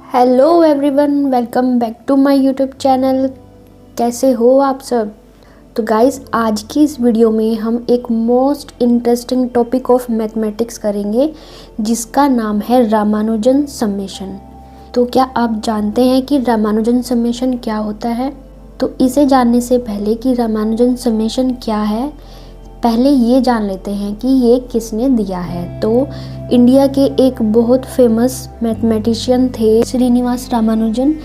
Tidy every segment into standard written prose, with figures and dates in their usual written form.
Hello everyone, welcome back to my YouTube channel. कैसे हो आप सब? तो गाइस, आज की इस वीडियो में हम एक most interesting topic of mathematics करेंगे जिसका नाम है रामानुजन समेशन। तो क्या आप जानते हैं कि रामानुजन समेशन क्या होता है? तो इसे जानने से पहले कि रामानुजन समेशन क्या है, पहले ये जान लेते हैं कि ये किसने दिया है। तो इंडिया के एक बहुत फेमस मैथमेटिशियन थे श्रीनिवास रामानुजन,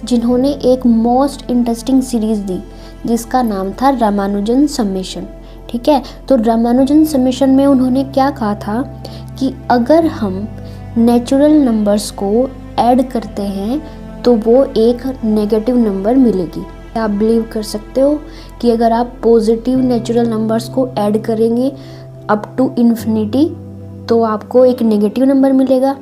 जिन्होंने एक मोस्ट इंटरेस्टिंग सीरीज दी जिसका नाम था रामानुजन समेशन। ठीक है, तो रामानुजन समेशन में उन्होंने क्या कहा था कि अगर हम नेचुरल नंबर्स को ऐड करते हैं तो वो एक नेगेटिव नंबर मिलेगी। आप बिलीव कर सकते हो कि अगर आप पॉजिटिव नेचुरल नंबर्स को ऐड करेंगे अप टू इन्फिनिटी तो आपको एक नेगेटिव नंबर मिलेगा,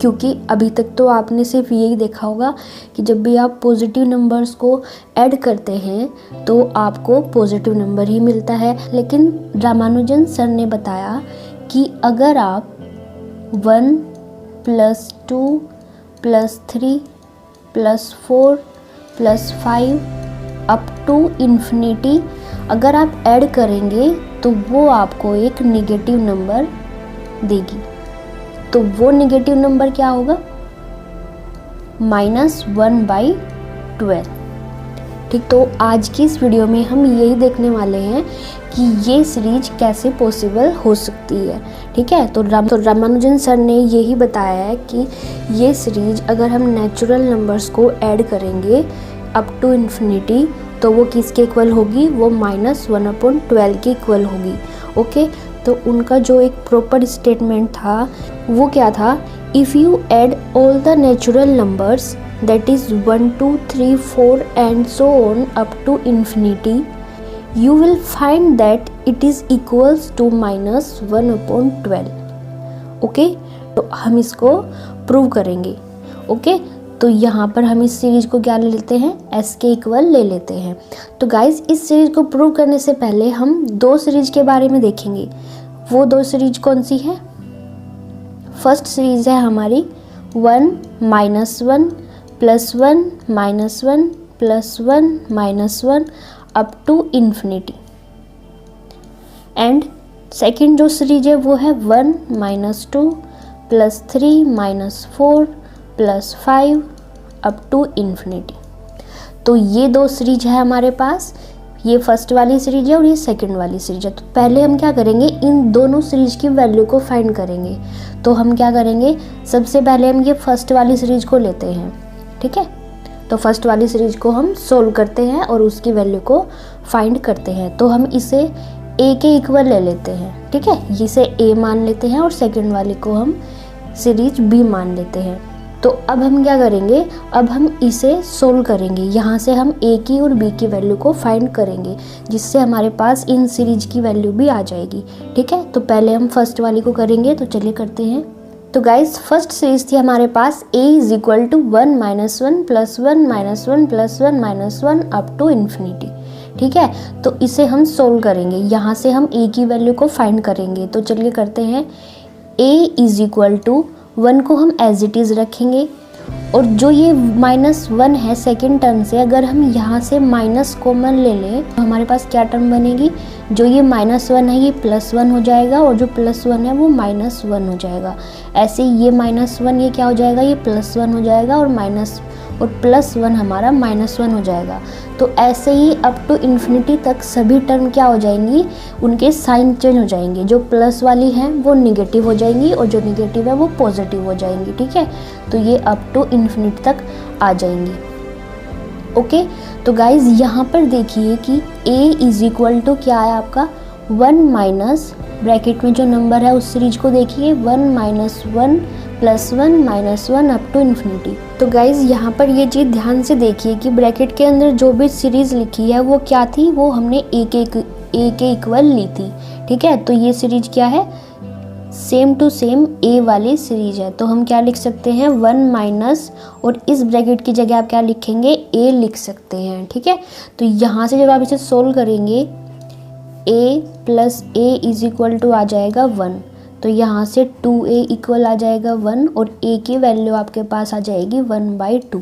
क्योंकि अभी तक तो आपने सिर्फ यही देखा होगा कि जब भी आप पॉजिटिव नंबर्स को ऐड करते हैं तो आपको पॉजिटिव नंबर ही मिलता है। लेकिन रामानुजन सर ने बताया कि अगर आप 1 + 2 + 3 + 4 + 5 अप टू इन्फिनिटी अगर आप ऐड करेंगे तो वो आपको एक नेगेटिव नंबर देगी। तो वो नेगेटिव नंबर क्या होगा? -1/12। ठीक, तो आज की इस वीडियो में हम यही देखने वाले हैं कि ये सीरीज कैसे पॉसिबल हो सकती है। ठीक है, तो रामानुजन सर ने यही बताया है कि ये सीरीज अगर हम नेचुरल नंबर्स को ऐड करेंगे अप टू इन्फिनिटी तो वो किसके इक्वल होगी? वो -1/12 के इक्वल होगी। ओके, तो उनका जो एक प्रॉपर स्टेटमेंट था वो क्या था? If you add all the natural numbers that is 1 2 3 4 and so on up to infinity you will find that it is equals to -1/12। Okay, तो हम इसको प्रूव करेंगे। ओके, तो यहाँ पर हम इस सीरीज को क्या ले लेते हैं? s के इक्वल ले लेते हैं। तो गाइज, इस सीरीज को प्रूव करने से पहले हम दो सीरीज के बारे में देखेंगे। वो दो सीरीज कौन सी है? फर्स्ट सीरीज है हमारी 1 - 1 + 1 - 1 + 1 - 1 up to infinity. And second जो सीरीज है वो है 1 - 2 + 3 - 4 + 5 अप टू इन्फिनिटी। तो ये दो सीरीज है हमारे पास। ये फर्स्ट वाली सीरीज है और ये सेकंड वाली सीरीज है। तो पहले हम क्या करेंगे? इन दोनों सीरीज की वैल्यू को फाइंड करेंगे। तो हम क्या करेंगे? सबसे पहले हम ये फर्स्ट वाली सीरीज को लेते हैं। ठीक है, तो फर्स्ट वाली सीरीज को हम सोल्व करते हैं और उसकी वैल्यू को फाइंड करते हैं। तो हम इसे a के इक्वल ले लेते हैं। ठीक है, इसे a मान लेते हैं और सेकंड वाले को हम सीरीज b मान लेते हैं। तो अब हम क्या करेंगे? अब हम इसे सोल्व करेंगे। यहाँ से हम a की और b की वैल्यू को फाइंड करेंगे, जिससे हमारे पास इन सीरीज की वैल्यू भी आ जाएगी। ठीक है, तो पहले हम फर्स्ट वाली को करेंगे, तो चलिए करते हैं। तो गाइज, फर्स्ट सीरीज थी हमारे पास a = 1 - 1 + 1 + 1 + 1 - 1 अप टू इन्फिनिटी। ठीक है, तो इसे हम सोल्व करेंगे। यहाँ से हम a की वैल्यू को फाइंड करेंगे। तो चलिए करते हैं। a = 1 को हम एज इट इज़ रखेंगे, और जो ये -1 है सेकेंड टर्म से, अगर हम यहाँ से माइनस कॉमन ले लें तो हमारे पास क्या टर्म बनेगी? जो ये -1 है ये +1 हो जाएगा, और जो +1 है वो -1 हो जाएगा। ऐसे ये -1 ये क्या हो जाएगा? ये +1 हो जाएगा, और +1 हमारा -1 हो जाएगा। तो ऐसे ही अप टू इन्फिनिटी तक सभी टर्म क्या हो जाएंगी? उनके साइन चेंज हो जाएंगे। जो प्लस वाली हैं वो निगेटिव हो जाएंगी और जो निगेटिव है वो पॉजिटिव हो जाएंगी। ठीक है, तो ये अप टू इन्फिनिटी तक आ जाएंगी। ओके, तो गाइज यहाँ पर देखिए कि a = क्या है आपका? 1 माइनस ब्रैकेट में जो नंबर है उस सीरीज को देखिए, 1 - 1 + 1 - 1 अप टू इन्फिनिटी। तो गाइज यहाँ पर ये चीज़ ध्यान से देखिए कि ब्रैकेट के अंदर जो भी सीरीज़ लिखी है वो क्या थी? वो हमने a के इक्वल ली थी। ठीक है, तो ये सीरीज क्या है? सेम टू सेम a वाली सीरीज है। तो हम क्या लिख सकते हैं? 1 माइनस, और इस ब्रैकेट की जगह आप क्या लिखेंगे? a लिख सकते हैं। ठीक है, तो यहाँ से जब आप इसे सोल्व करेंगे a + a = आ जाएगा 1। तो यहाँ से 2a इक्वल आ जाएगा 1 और a की वैल्यू आपके पास आ जाएगी 1/2।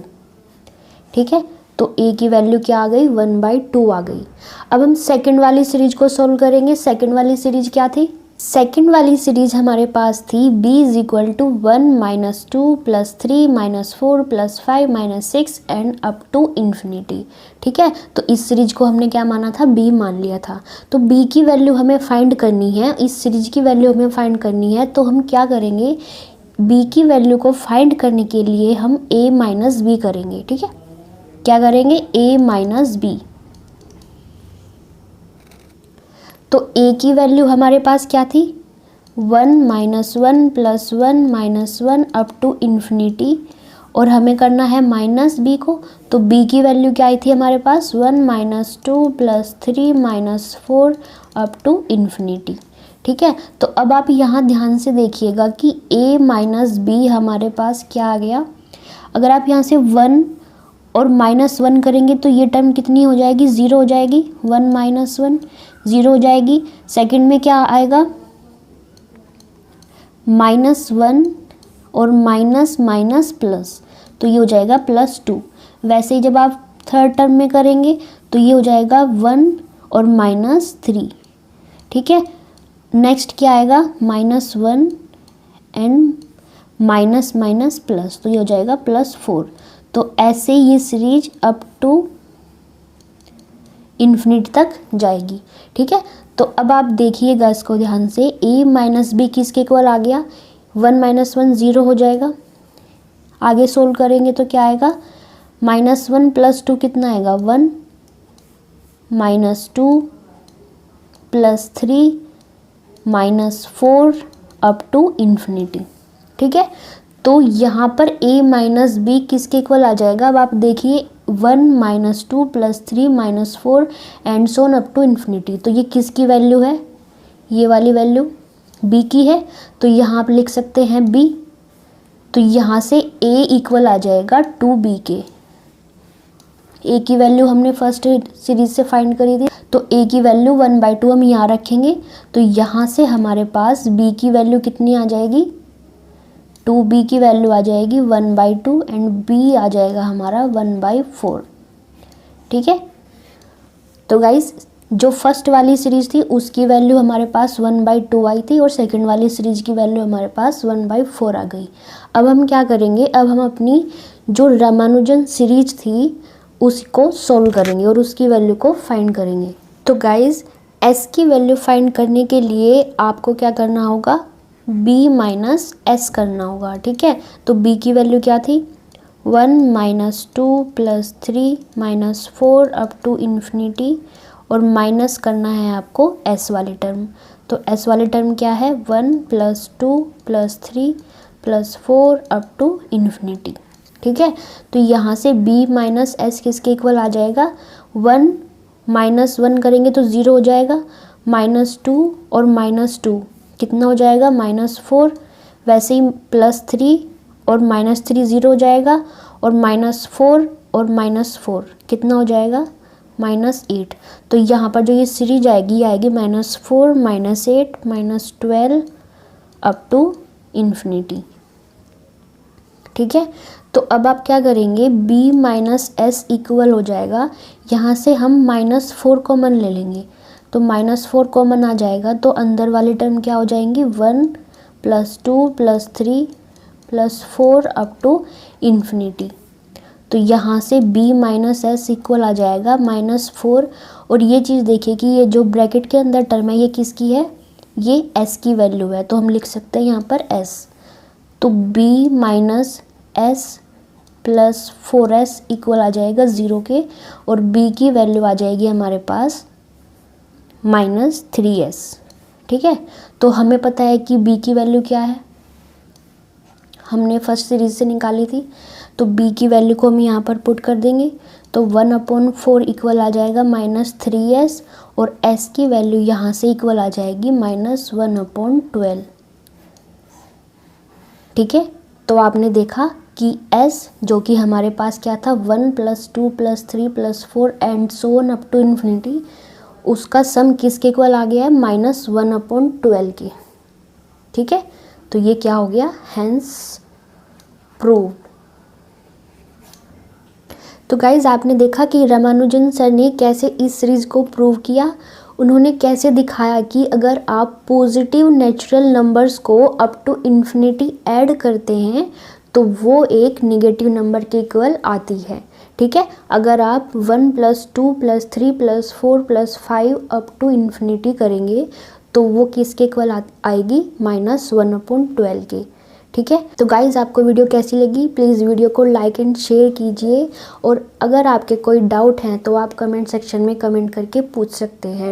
ठीक है, तो a की वैल्यू क्या आ गई, 1/2 आ गई। अब हम सेकंड वाली सीरीज को सोल्व करेंगे। सेकंड वाली सीरीज क्या थी, सेकंड वाली सीरीज हमारे पास थी b is equal to 1 - 2 + 3 - 4 + 5 - 6 and up to infinity. ठीक है, तो इस सीरीज को हमने क्या माना था, b मान लिया था। तो b की वैल्यू हमें फाइंड करनी है, इस सीरीज की वैल्यू हमें फाइंड करनी है। तो हम क्या करेंगे, b की वैल्यू को फाइंड करने के लिए हम a - b करेंगे। ठीक है, क्या करेंगे, a - b। तो a की वैल्यू हमारे पास क्या थी, 1 - 1 + 1 - 1 अप टू इन्फिनिटी, और हमें करना है -b को। तो b की वैल्यू क्या आई थी हमारे पास, 1 - 2 + 3 - 4 अप टू इन्फिनिटी। ठीक है, तो अब आप यहाँ ध्यान से देखिएगा कि a - b हमारे पास क्या आ गया। अगर आप यहाँ से 1 और -1 करेंगे तो ये टर्म कितनी हो जाएगी, 0 हो जाएगी। 1 - 1 0 हो जाएगी। सेकंड में क्या आएगा, -1 और माइनस प्लस, तो ये हो जाएगा +2। वैसे ही जब आप थर्ड टर्म में करेंगे तो ये हो जाएगा 1 और -3। ठीक है, नेक्स्ट क्या आएगा, -1 एंड माइनस प्लस, तो ये हो जाएगा +4। तो ऐसे ये सीरीज अप टू इन्फिनिटी तक जाएगी। ठीक है, तो अब आप देखिएगा इसको ध्यान से, a - b किसके इक्वल आ गया, 1 - 1 0 हो जाएगा। आगे सोल्व करेंगे तो क्या आएगा, -1 + 2 कितना आएगा, 1 - 2 + 3 - 4 अप टू इन्फिनिटी। ठीक है, तो यहाँ पर a - b किसके इक्वल आ जाएगा, अब आप देखिए 1 - 2 + 3 - 4 and so on up to infinity. तो ये किसकी वैल्यू है, ये वाली वैल्यू b की है। तो यहाँ आप लिख सकते हैं b। तो यहाँ से a इक्वल आ जाएगा 2b के। a की वैल्यू हमने फर्स्ट सीरीज से फाइंड करी थी, तो a की वैल्यू 1/2 हम यहाँ रखेंगे। तो यहाँ से हमारे पास b की वैल्यू कितनी आ जाएगी, 2b की वैल्यू आ जाएगी 1/2 एंड b आ जाएगा हमारा 1/4। ठीक है, तो गाइस जो फर्स्ट वाली सीरीज थी उसकी वैल्यू हमारे पास 1/2 आई थी और सेकंड वाली सीरीज की वैल्यू हमारे पास 1/4 आ गई। अब हम क्या करेंगे, अब हम अपनी जो रामानुजन सीरीज थी उसको सोल्व करेंगे और उसकी वैल्यू को फाइंड करेंगे। तो गाइस s की वैल्यू फाइंड करने के लिए आपको क्या करना होगा, b - s करना होगा। ठीक है, तो b की वैल्यू क्या थी, 1 - 2 + 3 - 4 अप टू इन्फिनिटी, और माइनस करना है आपको s वाली टर्म। तो s वाली टर्म क्या है, 1 + 2 + 3 + 4 अप टू इन्फिनिटी। ठीक है, तो यहाँ से b - s किसके इक्वल आ जाएगा, 1 - 1 करेंगे तो 0 हो जाएगा। -2 और -2 कितना हो जाएगा, -4। वैसे ही +3 और -3 0 हो जाएगा, और -4 और -4 कितना हो जाएगा, -8। तो यहाँ पर जो ये सीरीज आएगी ये आएगी -4 -8 -12 अप टू इन्फिनिटी। ठीक है, तो अब आप क्या करेंगे, b - s इक्वल हो जाएगा, यहाँ से हम -4 कॉमन ले लेंगे। तो -4 कॉमन आ जाएगा, तो अंदर वाली टर्म क्या हो जाएंगी, 1 + 2 + 3 + 4 अप टू इन्फिनिटी। तो यहाँ से b - s इक्वल आ जाएगा -4। और ये चीज़ देखिए कि ये जो ब्रैकेट के अंदर टर्म है ये किसकी है, ये s की वैल्यू है, तो हम लिख सकते हैं यहाँ पर s। तो b - s + 4s इक्वल आ जाएगा 0 के, और b की वैल्यू आ जाएगी हमारे पास -3s। ठीक है, तो हमें पता है कि b की वैल्यू क्या है, हमने फर्स्ट सीरीज से निकाली थी। तो b की वैल्यू को हम यहाँ पर पुट कर देंगे, तो 1/4 इक्वल आ जाएगा -3s, और s की वैल्यू यहाँ से इक्वल आ जाएगी -1/12। ठीक है, तो आपने देखा कि s जो कि हमारे पास क्या था, 1 + 2 + 3 + 4 and so on up to infinity, उसका सम किसके इक्वल आ गया है, -1/12 के। ठीक है, तो ये क्या हो गया, हेंस प्रूव्ड। तो गाइज आपने देखा कि रामानुजन सर ने कैसे इस सीरीज को प्रूव किया। उन्होंने कैसे दिखाया कि अगर आप पॉजिटिव नेचुरल नंबर्स को अप टू इन्फिनिटी ऐड करते हैं तो वो एक निगेटिव नंबर के इक्वल आती है। ठीक है, अगर आप 1 + 2 + 3 + 4 + 5 अप टू इन्फिनिटी करेंगे तो वो किसके इक्वल आएगी, -1/12 के। ठीक है, तो गाइज़ आपको वीडियो कैसी लगी, प्लीज़ वीडियो को लाइक एंड शेयर कीजिए, और अगर आपके कोई डाउट हैं तो आप कमेंट सेक्शन में कमेंट करके पूछ सकते हैं।